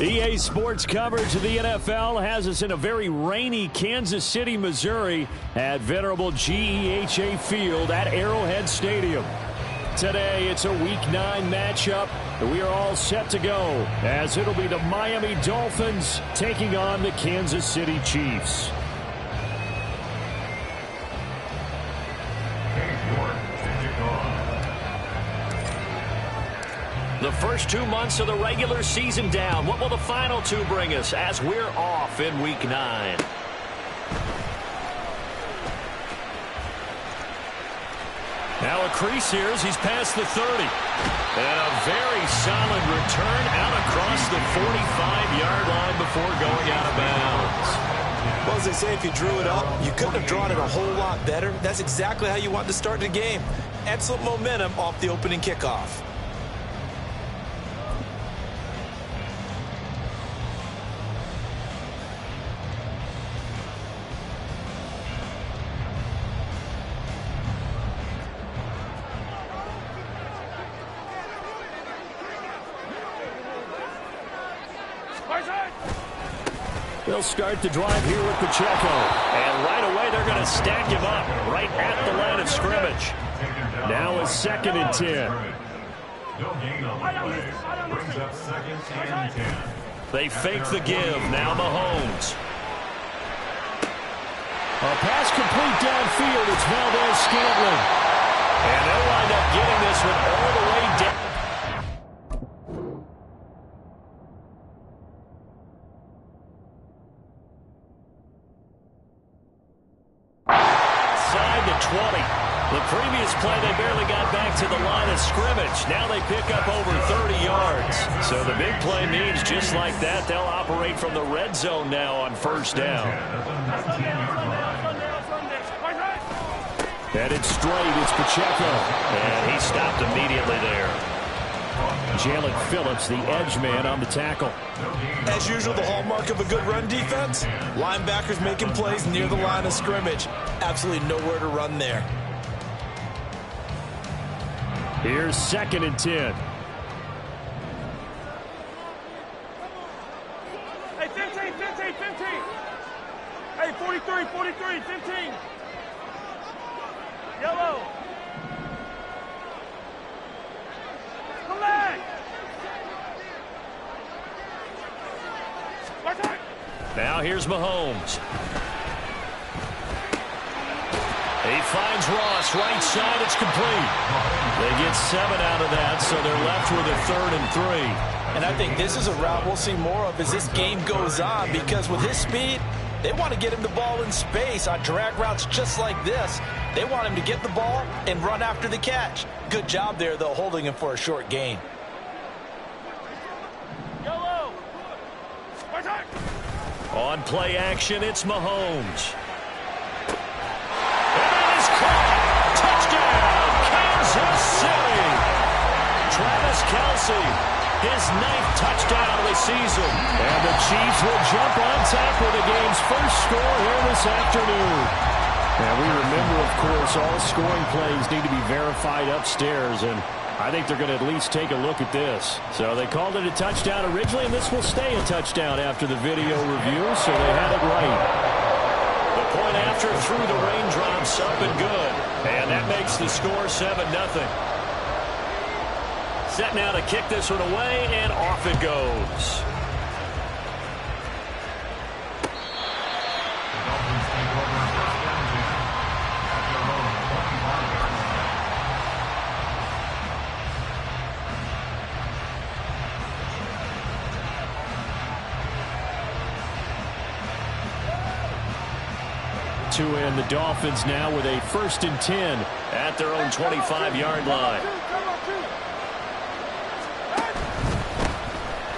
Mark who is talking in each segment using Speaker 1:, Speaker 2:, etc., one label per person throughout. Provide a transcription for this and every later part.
Speaker 1: EA Sports coverage of the NFL has us in a very rainy Kansas City, Missouri at venerable GEHA Field at Arrowhead Stadium. Today, it's a Week 9 matchup. We are all set to go as it'll be the Miami Dolphins taking on the Kansas City Chiefs. The first 2 months of the regular season down. What will the final 2 bring us as we're off in Week 9? Now a crease here as he's past the 30. And a very solid return out across the 45-yard line before going out of bounds.
Speaker 2: Well, as they say, if you drew it up, you couldn't have drawn it a whole lot better. That's exactly how you want to start the game. Excellent momentum off the opening kickoff.
Speaker 1: They'll start the drive here with Pacheco. And right away, they're going to stack him up right at the line of scrimmage. Now a 2nd and 10. They fake the give. Now Mahomes. A pass complete downfield. It's Valdez-Scantling. And they'll wind up getting this one all the way down. The previous play, they barely got back to the line of scrimmage. Now they pick up over 30 yards. So the big play means just like that, they'll operate from the red zone now on 1st down. Headed straight, it's Pacheco. And he stopped immediately there. Jalen Phillips, the edge man on the tackle.
Speaker 2: As usual, the hallmark of a good run defense, linebackers making plays near the line of scrimmage. Absolutely nowhere to run there.
Speaker 1: Here's 2nd and 10.
Speaker 3: Hey, 15, 15, 15. Hey, 43, 43, 15. Yellow. Come back.
Speaker 1: Now here's Mahomes. He finds Ross, right side, it's complete. They get 7 out of that, so they're left with a 3rd and 3.
Speaker 2: And I think this is a route we'll see more of as this game goes on, because with his speed, they want to get him the ball in space on drag routes just like this. They want him to get the ball and run after the catch. Good job there, though, holding him for a short gain.
Speaker 1: On play action, it's Mahomes. And that is caught. Touchdown, Kansas City. Travis Kelce, his 9th touchdown of the season. And the Chiefs will jump on top with the game's first score here this afternoon. Now we remember, of course, all scoring plays need to be verified upstairs, and I think they're going to at least take a look at this. So they called it a touchdown originally, and this will stay a touchdown after the video review, so they had it right. The point after through the raindrops up and good. And that makes the score 7-0. Set now to kick this one away, and off it goes. To end the Dolphins now with a 1st and 10 at their own 25-yard line.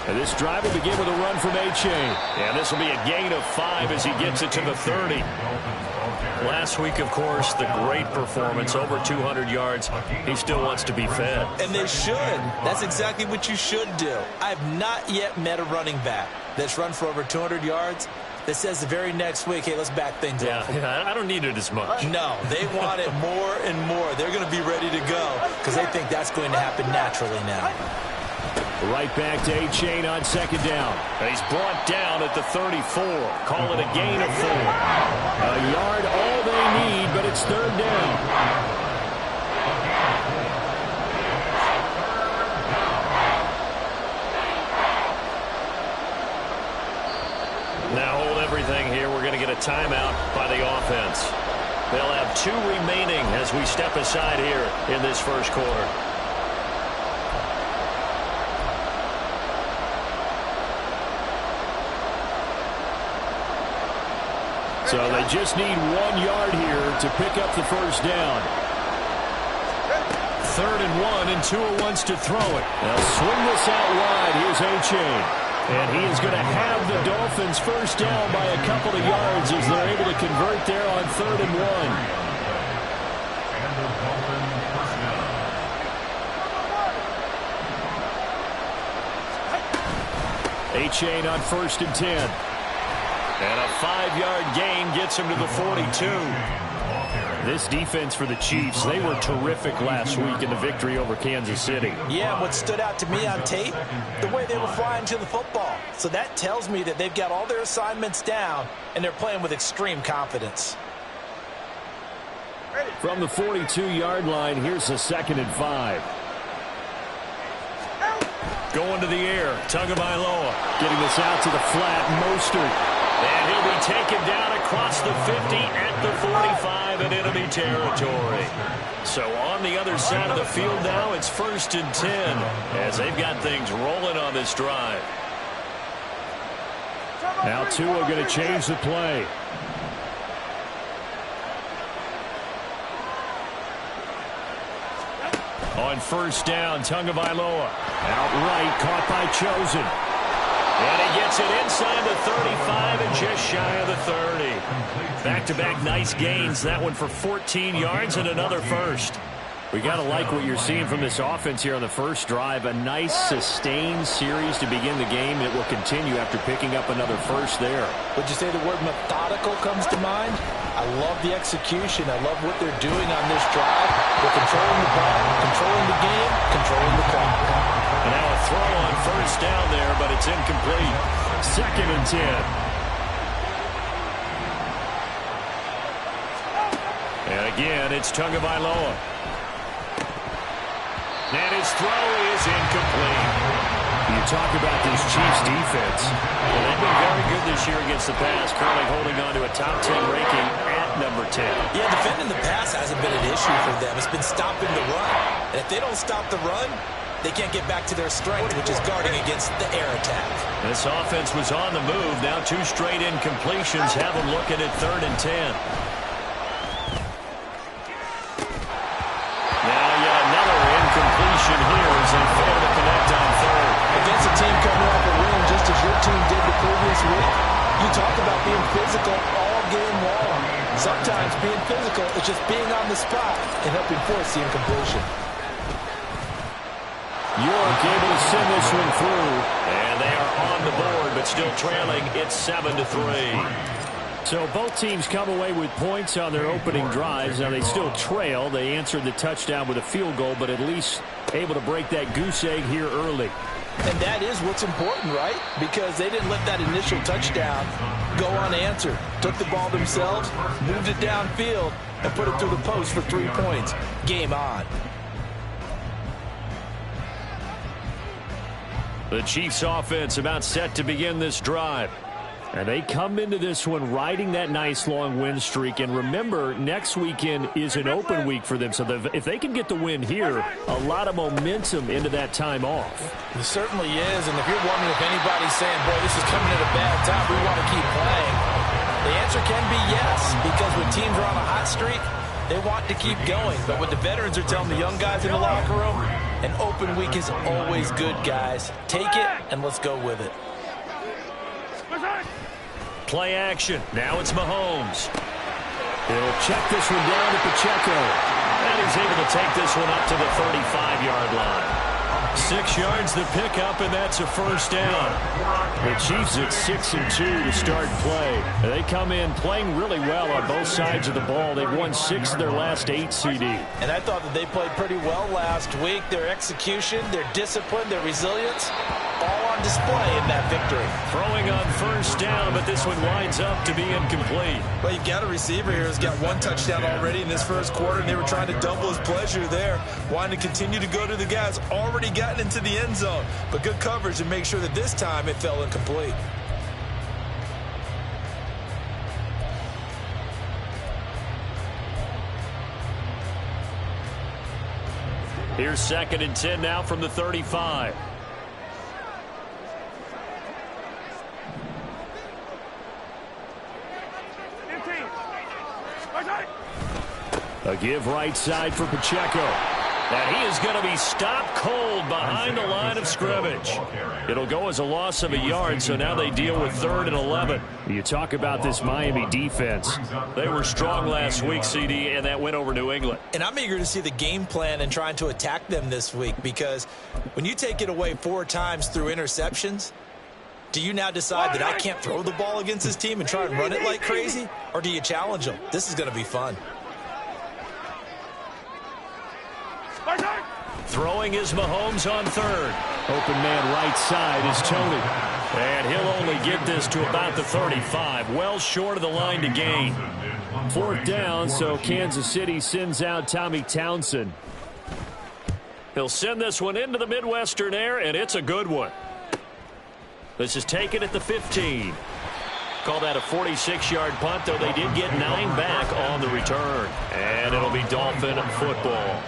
Speaker 1: And this drive will begin with a run from A-Chain. And this will be a gain of 5 as he gets it to the 30. Last week, of course, the great performance, over 200 yards. He still wants to be fed.
Speaker 2: And they should. That's exactly what you should do. I have not yet met a running back that's run for over 200 yards that says the very next week, hey, let's back things up.
Speaker 1: Yeah, I don't need it as much.
Speaker 2: No, they want it more and more. They're going to be ready to go because they think that's going to happen naturally now.
Speaker 1: Right back to A-Chain on second down. He's brought down at the 34. Call it a gain of 4. A yard all they need, but it's third down. Now hold everything here. We're going to get a timeout by the offense. They'll have 2 remaining as we step aside here in this first quarter. So they just need 1 yard here to pick up the first down. 3rd and 1, and Tua wants to throw it. They'll swing this out wide. Here's A-Chain. And he is going to have the Dolphins first down by a couple of yards as they're able to convert there on 3rd and 1. A-Chain on 1st and 10. And a 5-yard gain gets him to the 42. This defense for the Chiefs, they were terrific last week in the victory over Kansas City.
Speaker 2: Yeah, what stood out to me on tape, the way they were flying to the football. So that tells me that they've got all their assignments down, and they're playing with extreme confidence.
Speaker 1: From the 42-yard line, here's the 2nd and 5. Going to the air, Tagovailoa getting this out to the flat, Mostert. And he'll be taken down across the 50 at the 45 in enemy territory. So on the other side of the field now, it's 1st and 10 as they've got things rolling on this drive. Now Tua going to change the play. On 1st down, Tagovailoa. Outright caught by Chosen. And he gets it inside the 35 and just shy of the 30. Back-to-back nice gains. That one for 14 yards and another first. We got to like what you're seeing from this offense here on the first drive. A nice sustained series to begin the game. It will continue after picking up another first there.
Speaker 2: Would you say the word methodical comes to mind? I love the execution. I love what they're doing on this drive. They're controlling the ball, controlling the game, controlling the clock.
Speaker 1: And now a throw on 1st down there, but it's incomplete. 2nd and 10. And again, it's Tagovailoa. And his throw is incomplete. You talk about this Chiefs defense. Well, they've been very good this year against the pass, currently holding on to a top 10 ranking at number 10.
Speaker 2: Yeah, defending the pass hasn't been an issue for them. It's been stopping the run. And if they don't stop the run, they can't get back to their strength, which is guarding against the air attack.
Speaker 1: This offense was on the move. Now 2 straight incompletions have them looking at 3rd and 10. Now yet another incompletion here as they fail to connect on 3rd.
Speaker 2: Against a team coming off a win just as your team did the previous week, you talk about being physical all game long. Sometimes being physical is just being on the spot and helping force the incompletion.
Speaker 1: York able to send this one through. And they are on the board, but still trailing. It's 7-3. So both teams come away with points on their opening drives. Now they still trail. They answered the touchdown with a field goal, but at least able to break that goose egg here early.
Speaker 2: And that is what's important, right? Because they didn't let that initial touchdown go unanswered. Took the ball themselves, moved it downfield, and put it through the post for 3 points. Game on.
Speaker 1: The Chiefs offense about set to begin this drive. And they come into this one riding that nice long win streak. And remember, next weekend is an open week for them. So if they can get the win here, a lot of momentum into that time off.
Speaker 2: It certainly is. And if you're wondering if anybody's saying, boy, this is coming at a bad time, we want to keep playing, the answer can be yes. Because when teams are on a hot streak, they want to keep going. But what the veterans are telling the young guys in the locker room, an open week is always good, guys. Take it and let's go with it.
Speaker 1: Play action. Now it's Mahomes. He'll check this one down to Pacheco. And he's able to take this one up to the 35-yard line. 6 yards the pickup, and that's a first down. The Chiefs at 6-2 to start play. They come in playing really well on both sides of the ball. They've won 6 of their last 8, CD.
Speaker 2: And I thought that they played pretty well last week. Their execution, their discipline, their resilience, all on display in that victory.
Speaker 1: Throwing on first down, but this one winds up to be incomplete.
Speaker 4: Well, you've got a receiver here who's got 1 touchdown already in this first quarter, and they were trying to double his pleasure there, wanting to continue to go to the guys already gotten into the end zone. But good coverage to make sure that this time it fell incomplete.
Speaker 1: Here's 2nd and 10 now from the 35. A give right side for Pacheco. And he is going to be stopped cold behind the line of scrimmage. It'll go as a loss of a yard, so now they deal with 3rd and 11. You talk about this Miami defense. They were strong last week, CD, and that went over New England.
Speaker 2: And I'm eager to see the game plan and trying to attack them this week, because when you take it away 4 times through interceptions, do you now decide that I can't throw the ball against this team and try and run it like crazy? Or do you challenge them? This is going to be fun.
Speaker 1: Throwing is Mahomes on 3rd. Open man right side is Tony. And he'll only get this to about the 35. Well short of the line to gain. 4th down, so Kansas City sends out Tommy Townsend. He'll send this one into the Midwestern air, and it's a good one. This is taken at the 15. Call that a 46-yard punt, though they did get 9 back on the return. And it'll be Dolphin football.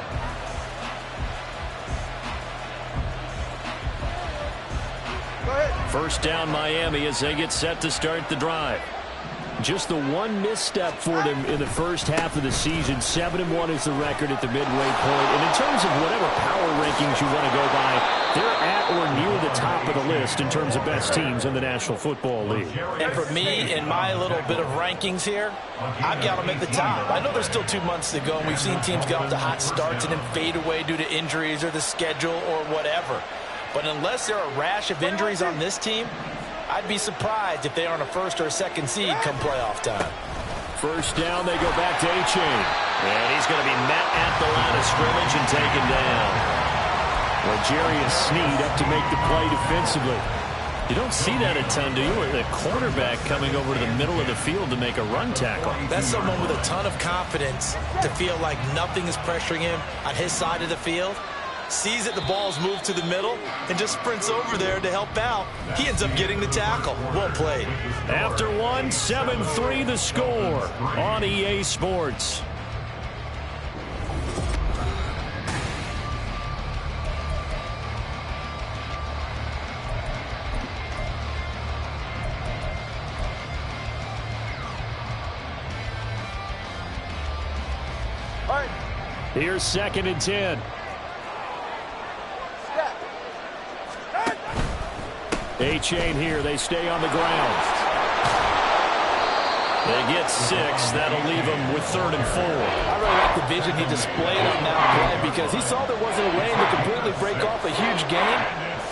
Speaker 1: First down Miami as they get set to start the drive. Just the one misstep for them in the first half of the season. 7-1 is the record at the midway point. And in terms of whatever power rankings you want to go by, they're at or near the top of the list in terms of best teams in the National Football League.
Speaker 2: And for me, in my little bit of rankings here, I've got them at the top. I know there's still 2 months to go, and we've seen teams get off to hot starts and then fade away due to injuries or the schedule or whatever. But unless there are a rash of injuries on this team, I'd be surprised if they aren't a 1st or a 2nd seed come playoff time.
Speaker 1: First down, they go back to A-Chain. And he's going to be met at the line of scrimmage and taken down. Well, Jarius Sneed up to make the play defensively. You don't see that a ton, do you? Or the quarterback coming over to the middle of the field to make a run tackle.
Speaker 2: That's someone with a ton of confidence to feel like nothing is pressuring him on his side of the field. Sees that the ball's moved to the middle and just sprints over there to help out. He ends up getting the tackle. Well played.
Speaker 1: After 1, 7-3 the score on EA Sports.
Speaker 3: All right.
Speaker 1: Here's 2nd and 10. A-Chain here. They stay on the ground. They get 6. That'll leave them with 3rd and 4.
Speaker 2: I really like the vision he displayed on that play, because he saw there wasn't a lane to completely break off a huge gain.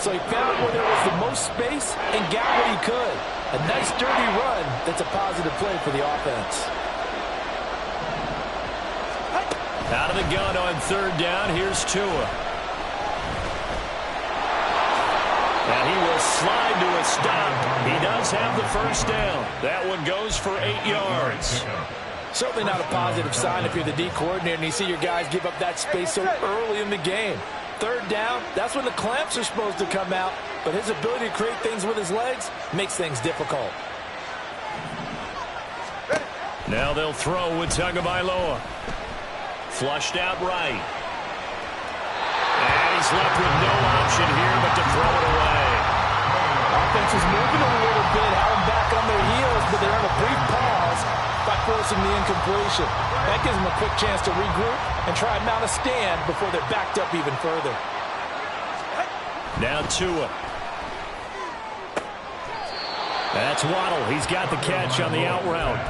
Speaker 2: So he found where there was the most space and got what he could. A nice, dirty run that's a positive play for the offense.
Speaker 1: Out of the gun on 3rd down. Here's Tua. And he will slide to a stop. He does have the first down. That one goes for 8 yards.
Speaker 2: Certainly not a positive sign if you're the D coordinator and you see your guys give up that space so early in the game. 3rd down, that's when the clamps are supposed to come out. But his ability to create things with his legs makes things difficult.
Speaker 1: Now they'll throw with Tagovailoa. Flushed out right. And he's left with no option here but to throw it away.
Speaker 2: Offense is moving a little bit, have them back on their heels, but they're on a brief pause by forcing the incompletion. That gives them a quick chance to regroup and try and mount a stand before they're backed up even further.
Speaker 1: Now Tua. That's Waddle. He's got the catch on the out route.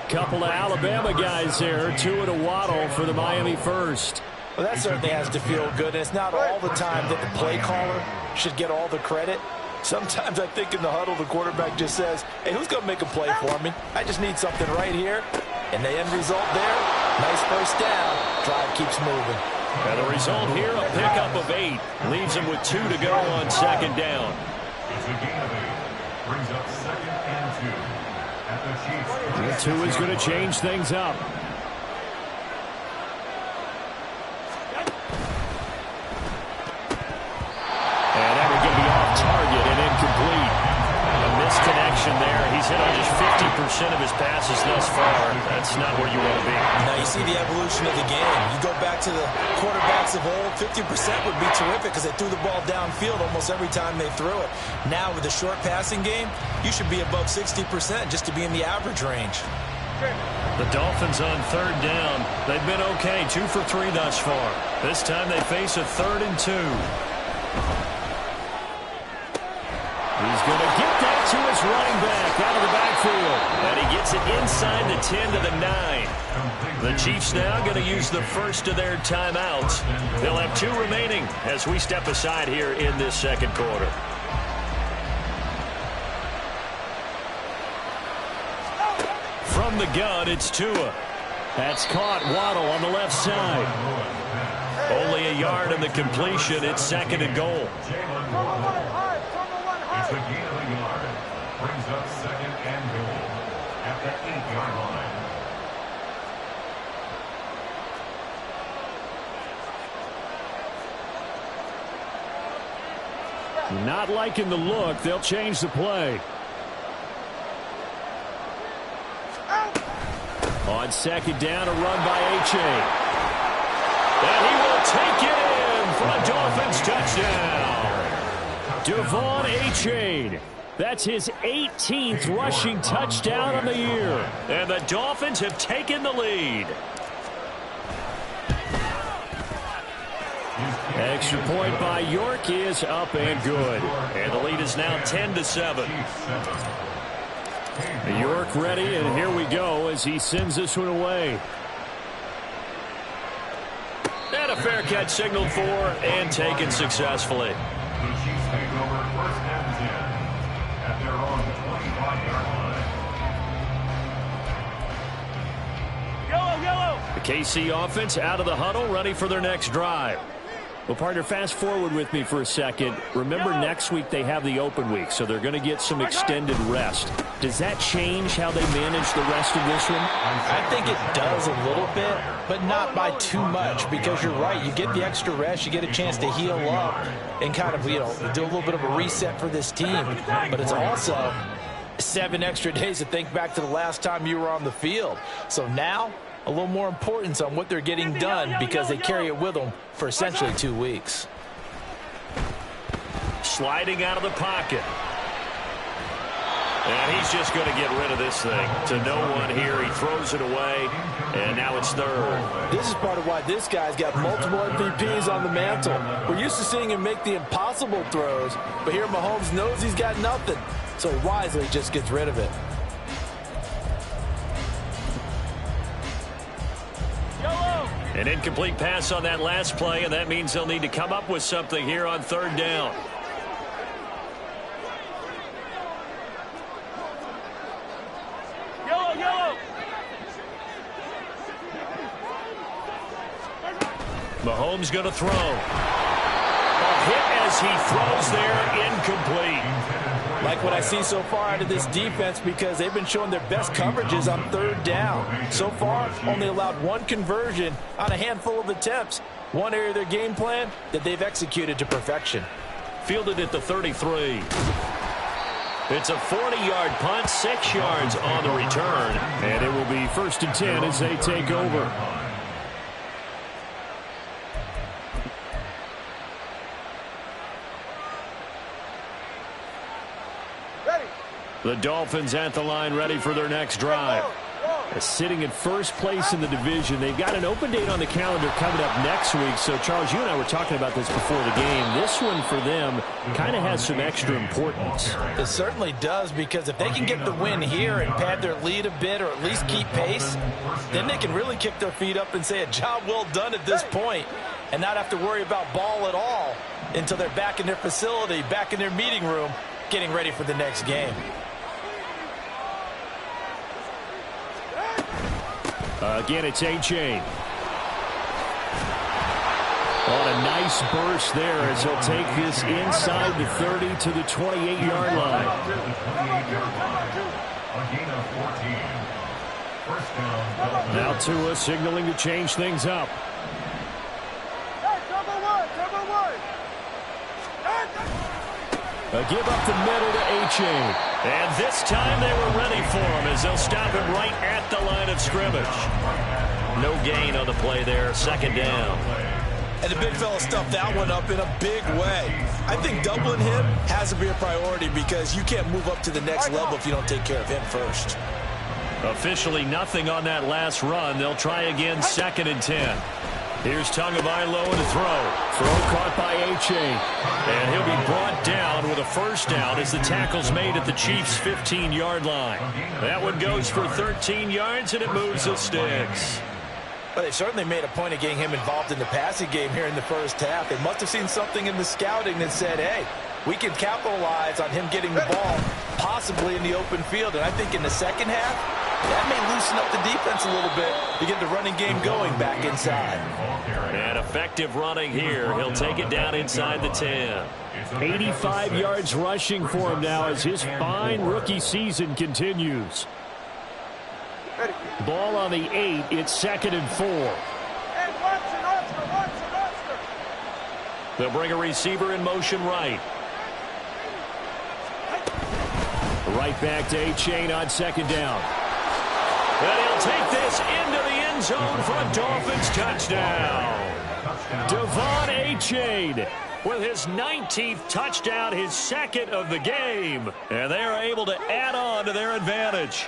Speaker 1: Couple of Alabama guys there. Tua to Waddle for the Miami first.
Speaker 2: Well, that certainly has to feel good. And it's not all the time that the play caller should get all the credit. Sometimes I think in the huddle, the quarterback just says, hey, who's going to make a play for me? I just need something right here. And the end result there, nice first down. Drive keeps moving.
Speaker 1: And the result here, a pickup of 8. Leaves him with 2 to go on second down.
Speaker 5: It's a gain of 8. Brings up 2nd and 2. At the Chiefs.
Speaker 1: 2 is going to change things up. And that will be off target and incomplete. A misconnection there. He's hit on just 50% of his passes thus far. That's not where you want to be.
Speaker 2: Now you see the evolution of the game. You go back to the quarterbacks of old, 50% would be terrific because they threw the ball downfield almost every time they threw it. Now with the short passing game, you should be above 60% just to be in the average range.
Speaker 1: The Dolphins on third down. They've been okay, 2 for 3 thus far. This time they face a 3rd and 2. He's going to get that to his running back out of the backfield. And he gets it inside the 10 to the 9. The Chiefs now going to use the first of their timeouts. They'll have 2 remaining as we step aside here in this second quarter. From the gun, it's Tua. That's caught. Waddle on the left side. Only a yard in the completion. It's 2nd and goal.
Speaker 5: It's a gain of a yard. Brings up 2nd and goal. At the 8-yard line.
Speaker 1: Not liking the look. They'll change the play. On second down, a run by H.A. And he will take it in for a Dolphins touchdown. Devon H.A. That's his 18th rushing touchdown on the year. And the Dolphins have taken the lead. Extra point by York is up and good. And the lead is now 10-7. York ready, and here we go as he sends this one away. And a fair catch signaled for and taken successfully.
Speaker 5: The Chiefs take over 1st and 10 at their own 25-yard line.
Speaker 3: Yellow.
Speaker 1: The KC offense out of the huddle, ready for their next drive. Well, partner, fast forward with me for a second. Remember, next week they have the open week, so they're going to get some extended rest. Does that change how they manage the rest of this one?
Speaker 2: I think it does a little bit, but not by too much, because you're right. You get the extra rest, you get a chance to heal up and kind of, do a little bit of a reset for this team. But it's also 7 extra days to think back to the last time you were on the field. So now, a little more importance on what they're getting done because they carry it with them for essentially 2 weeks.
Speaker 1: Sliding out of the pocket. And he's just going to get rid of this thing to no one here. He throws it away, and now it's 3rd.
Speaker 2: This is part of why this guy's got multiple MVPs on the mantle. We're used to seeing him make the impossible throws, but here Mahomes knows he's got nothing, so wisely just gets rid of it.
Speaker 1: An incomplete pass on that last play, and that means they'll need to come up with something here on 3rd down.
Speaker 3: Yellow.
Speaker 1: Mahomes going to throw. A hit as he throws there, incomplete.
Speaker 2: Like what I see so far out of this defense because they've been showing their best coverages on 3rd down. So far, only allowed 1 conversion on a handful of attempts. One area of their game plan that they've executed to perfection.
Speaker 1: Fielded at the 33. It's a 40-yard punt, 6 yards on the return. And it will be 1st and 10 as they take over. The Dolphins at the line, ready for their next drive. Sitting in first place in the division. They've got an open date on the calendar coming up next week. So, Charles, you and I were talking about this before the game. This one for them kind of has some extra importance.
Speaker 2: It certainly does, because if they can get the win here and pad their lead a bit or at least keep pace, then they can really kick their feet up and say a job well done at this point. and not have to worry about ball at all until they're back in their facility, back in their meeting room, getting ready for the next game.
Speaker 1: Again, it's A-Chain. On a nice burst there as he'll take this inside the 30 to the 28-yard line.
Speaker 5: The 28-yard line. A gain of 14. First down.
Speaker 1: Now Tua signaling to change things up. A give up the middle to A-Chain. And this time they were ready for him as they'll stop him right at the line of scrimmage. No gain on the play there, second down.
Speaker 4: And the big fella stuffed that one up in a big way. I think doubling him has to be a priority because you can't move up to the next level if you don't take care of him first.
Speaker 1: Officially nothing on that last run. They'll try again, 2nd and 10. Here's Tagovailoa to throw. Throw caught by A-Chain. And he'll be brought down with a first down as the tackle's made at the Chiefs' 15-yard line. That one goes for 13 yards, and it moves the sticks.
Speaker 2: But they certainly made a point of getting him involved in the passing game here in the first half. They must have seen something in the scouting that said, hey, we can capitalize on him getting the ball, possibly in the open field. And I think in the second half, that may loosen up the defense a little bit to get the running game going back inside.
Speaker 1: And effective running here. He'll take it down inside the 10. 85 yards rushing for him now as his fine rookie season continues. Ball on the 8. It's 2nd and 4. They'll bring a receiver in motion right. Right back to A-Chain on 2nd down. And he'll take this into the end zone for a Dolphins touchdown. Devon A-Chain with his 19th touchdown, his 2nd of the game. And they are able to add on to their advantage.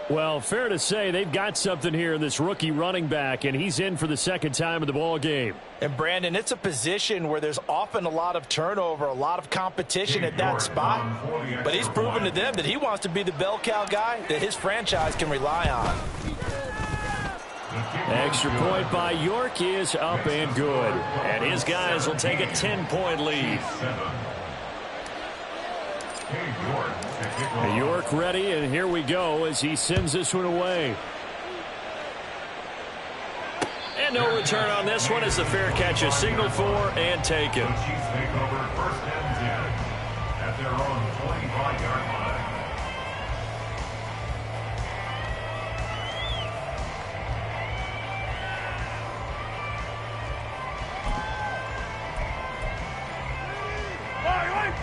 Speaker 1: Well, fair to say they've got something here in this rookie running back, and he's in for the 2nd time of the ball game.
Speaker 2: And, Brandon, it's a position where there's often a lot of turnover, a lot of competition at that spot. But he's proven to them that he wants to be the bell cow guy that his franchise can rely on.
Speaker 1: Extra point by York is up and good. And his guys will take a 10-point lead. York ready, and here we go as he sends this one away. And no return on this one as the fair catch is signaled for and taken.
Speaker 5: The Chiefs take over 1st and 10 at their own 25-yard line.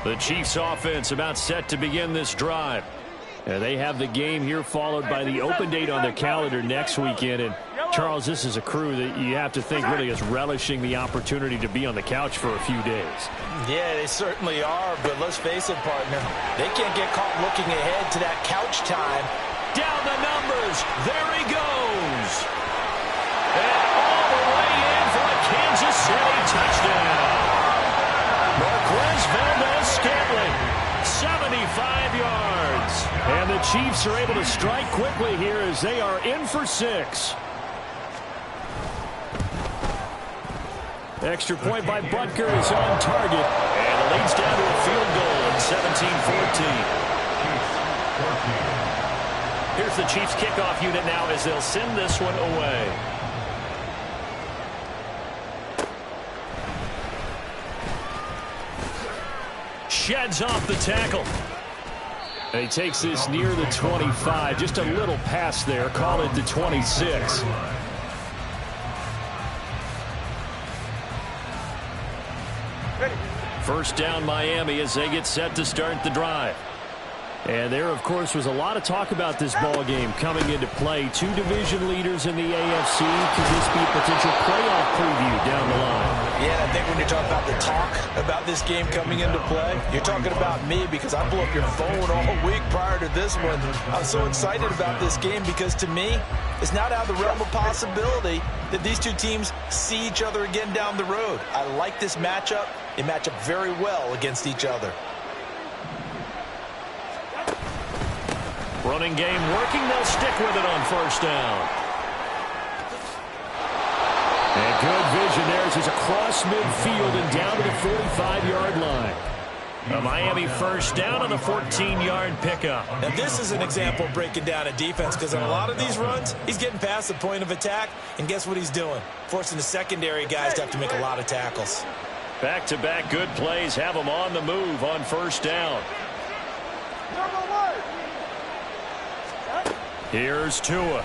Speaker 1: The Chiefs offense about set to begin this drive. And they have the game here followed by the open date on their calendar next weekend. And Charles, this is a crew that you have to think really is relishing the opportunity to be on the couch for a few days.
Speaker 2: Yeah, they certainly are, but let's face it, partner. They can't get caught looking ahead to that couch time.
Speaker 1: Down the numbers. There he goes. And all the way in for a Kansas City touchdown. Marquez Valdez-Scantling, 75 yards. And the Chiefs are able to strike quickly here as they are in for 6. Extra point by Butker is on target. And it leads down to a field goal at 17-14. Here's the Chiefs kickoff unit now as they'll send this one away. Sheds off the tackle. And he takes this near the 25. Just a little pass there. Call it the 26. First down Miami as they get set to start the drive. And there, of course, was a lot of talk about this ball game coming into play. 2 division leaders in the AFC. Could this be a potential playoff preview down the line?
Speaker 2: Yeah, I think when you're talking about the talk about this game coming into play, you're talking about me because I blew up your phone all week prior to this one. I'm so excited about this game because to me, it's not out of the realm of possibility that these two teams see each other again down the road. I like this matchup. They match up very well against each other.
Speaker 1: Running game working. They'll stick with it on first down. And Good vision there as he's across midfield and down to the 45-yard line. A Miami first down on the 14-yard pickup.
Speaker 4: Now this is an example of breaking down a defense, because on a lot of these runs, he's getting past the point of attack, and guess what he's doing? Forcing the secondary guys to have to make a lot of tackles.
Speaker 1: Back-to-back good plays have them on the move on first down. Here's Tua.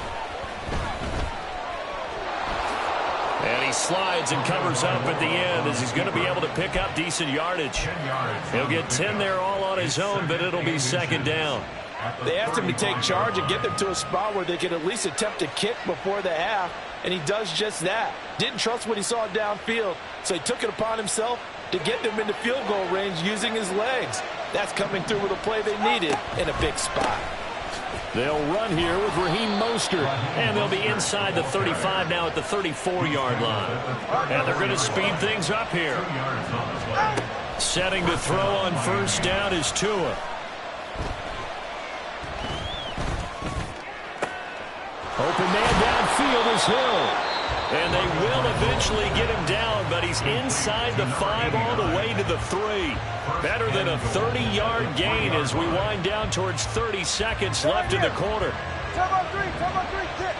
Speaker 1: And he slides and covers up at the end as he's going to be able to pick up decent yardage. He'll get 10 there all on his own, but it'll be second down.
Speaker 2: They asked him to take charge and get them to a spot where they could at least attempt a kick before the half, and he does just that. Didn't trust what he saw downfield, so he took it upon himself to get them into field goal range using his legs. That's coming through with a play they needed in a big spot.
Speaker 1: They'll run here with Raheem Mostert, and they'll be inside the 35 now at the 34-yard line. And they're going to speed things up here. Setting to throw on first down is Tua. Open man downfield is Hill. And they will eventually get him down, but he's inside the 5 all the way to the 3. Better than a 30-yard gain as we wind down towards 30 seconds left in the quarter.
Speaker 3: Come on, three, kick.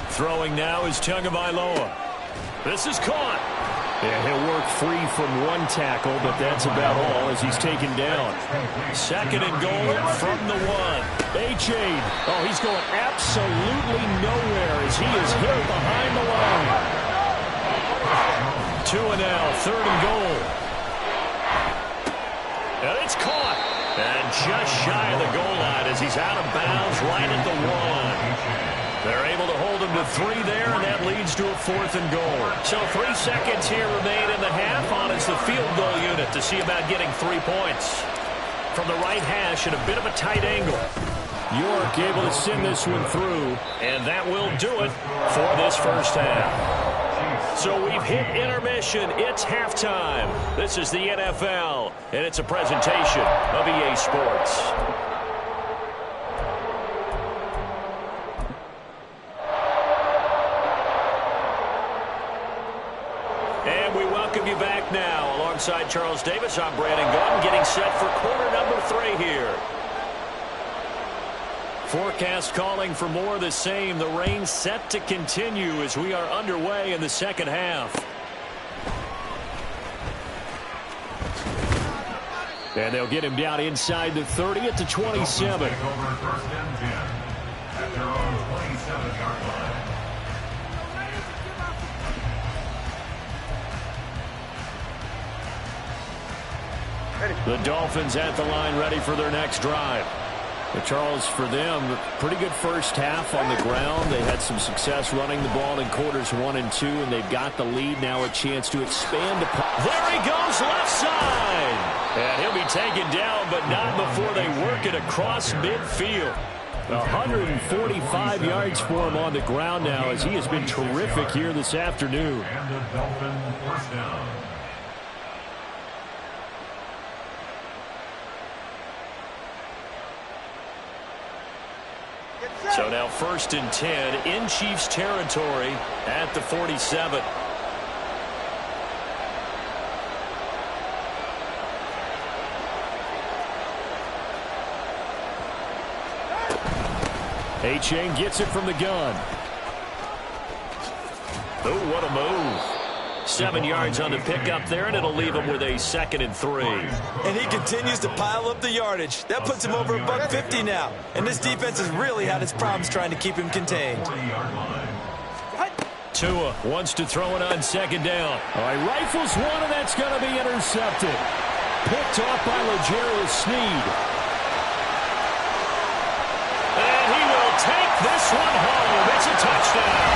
Speaker 1: Throwing now is Tagovailoa. This is caught. Yeah, he'll work free from one tackle, but that's about all as he's taken down. Second and goal from the 1. A-Chain. Oh, he's going absolutely nowhere as he is hit behind the line. 2 now, third and goal. And it's caught. And just shy of the goal line as he's out of bounds right at the 1. They're able to hold him to 3 there, and that leads to a 4th and goal. So 3 seconds here remain in the half on as the field goal unit to see about getting 3 points. From the right hash at a bit of a tight angle. York able to send this one through, and that will do it for this first half. So we've hit intermission. It's halftime. This is the NFL, and it's a presentation of EA Sports. You back now alongside Charles Davis. I'm Brandon Gordon getting set for quarter number 3 here. Forecast calling for more of the same. The rain set to continue as we are underway in the second half. And they'll get him down inside the 30 at the 27.
Speaker 5: At their own 27-yard line.
Speaker 1: The Dolphins at the line ready for their next drive. But Charles, for them, pretty good first half on the ground. They had some success running the ball in quarters 1 and 2, and they've got the lead now, a chance to expand upon. There he goes, left side. And he'll be taken down, but not before they work it across midfield. 145 yards for him on the ground now as he has been terrific here this afternoon.
Speaker 5: And the Dolphin first down.
Speaker 1: So now 1st and 10 in Chiefs territory at the 47. A-Chain gets it from the gun. Oh, what a move. 7 yards on the pickup there, and it'll leave him with a 2nd and 3.
Speaker 4: And he continues to pile up the yardage. That puts him over $150 now. And this defense has really had its problems trying to keep him contained.
Speaker 1: Tua wants to throw it on 2nd down. All right, rifles one, and that's going to be intercepted. Picked off by L'Jarius Sneed. And he will take this one home. It's a touchdown.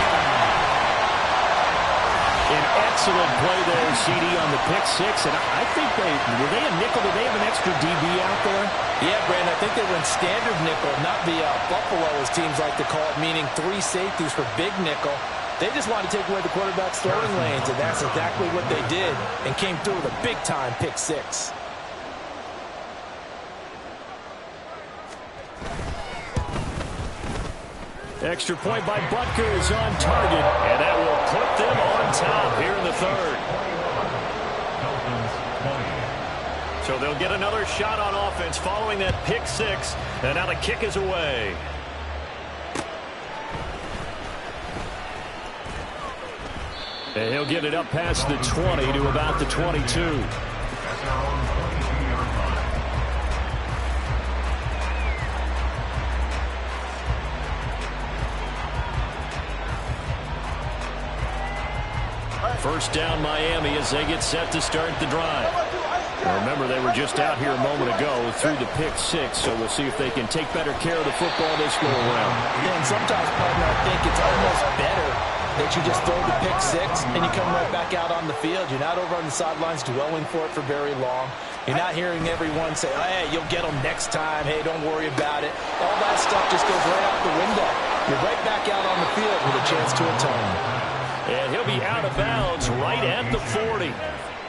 Speaker 1: An excellent play there, CD, on the pick 6. And I think were they a nickel? Did they have an extra DB out there?
Speaker 2: Yeah, Brandon, I think they were in standard nickel, not the Buffalo, as teams like to call it, meaning 3 safeties for big nickel. They just wanted to take away the quarterback's throwing lanes, and that's exactly what they did, and came through with a big-time pick six.
Speaker 1: Extra point by Butker is on target, and that will put them on top here in the third. So they'll get another shot on offense following that pick six, and now the kick is away. And he'll get it up past the 20 to about the 22. First down Miami as they get set to start the drive. Remember, they were just out here a moment ago through the pick six, so we'll see if they can take better care of the football this go around.
Speaker 2: Yeah, and sometimes, partner, I think it's almost better that you just throw the pick six and you come right back out on the field. You're not over on the sidelines dwelling for it for very long. You're not hearing everyone say, hey, you'll get them next time. Hey, don't worry about it. All that stuff just goes right out the window. You're right back out on the field with a chance to atone.
Speaker 1: And he'll be out of bounds right at the 40.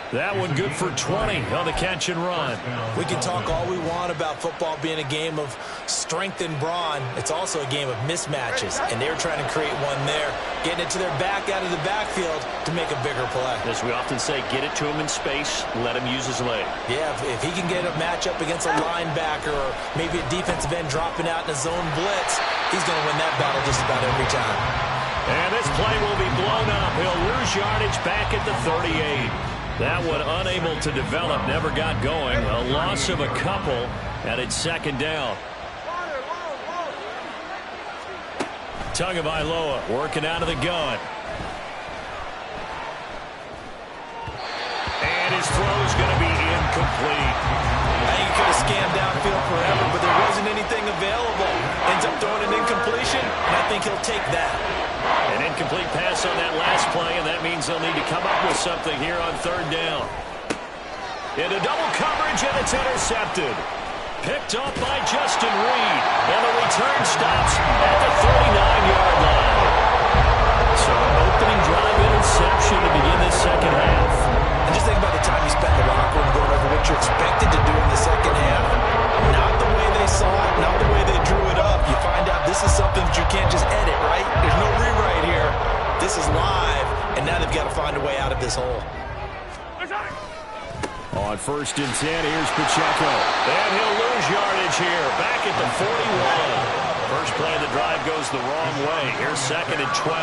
Speaker 1: That one good for 20 on the catch and run.
Speaker 2: We can talk all we want about football being a game of strength and brawn. It's also a game of mismatches, and they're trying to create one there, getting it to their back out of the backfield to make a bigger play.
Speaker 1: As we often say, get it to him in space, let him use his leg.
Speaker 2: Yeah, if he can get a matchup against a linebacker or maybe a defensive end dropping out in a zone blitz, he's going to win that battle just about every time.
Speaker 1: And this play will be blown up. He'll lose yardage back at the 38. That one unable to develop, never got going. A loss of a couple, and it's second down. Tagovailoa working out of the gun. And his throw's going to be incomplete.
Speaker 2: I think he could have scanned downfield forever, but there wasn't anything available. Ends up throwing an incompletion, and I think he'll take that.
Speaker 1: An incomplete pass on that last play, and that means they'll need to come up with something here on third down. Into double coverage, and it's intercepted. Picked up by Justin Reed, and the return stops at the 39-yard line. So an opening drive interception to begin this second half.
Speaker 2: And just think about the time you spent in the locker room going over what you're expected to do in the second half. Not the way they saw it, not the way they drew it up. You find out this is something that you can't just edit, right? There's no rewrite here. This is live, and now they've got to find a way out of this hole.
Speaker 1: On first and 10, here's Pacheco. And he'll lose yardage here, back at the 41. First play of the drive goes the wrong way. Here's second and 12.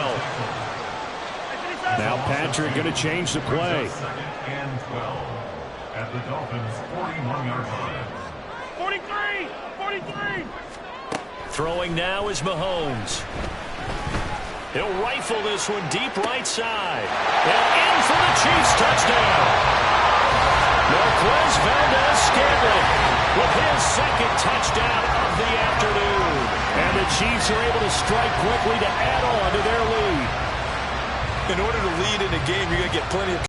Speaker 1: Now Patrick going to change the play.
Speaker 5: Second and 12 at the Dolphins' 41-yard line.
Speaker 3: 43! 43!
Speaker 1: Throwing now is Mahomes. He'll rifle this one deep right side. And in for the Chiefs touchdown. Marquez Valdez-Scantling with his second touchdown of the afternoon. And the Chiefs are able to strike quickly to add on to their lead.
Speaker 4: In order to lead in a game, you're going to get plenty of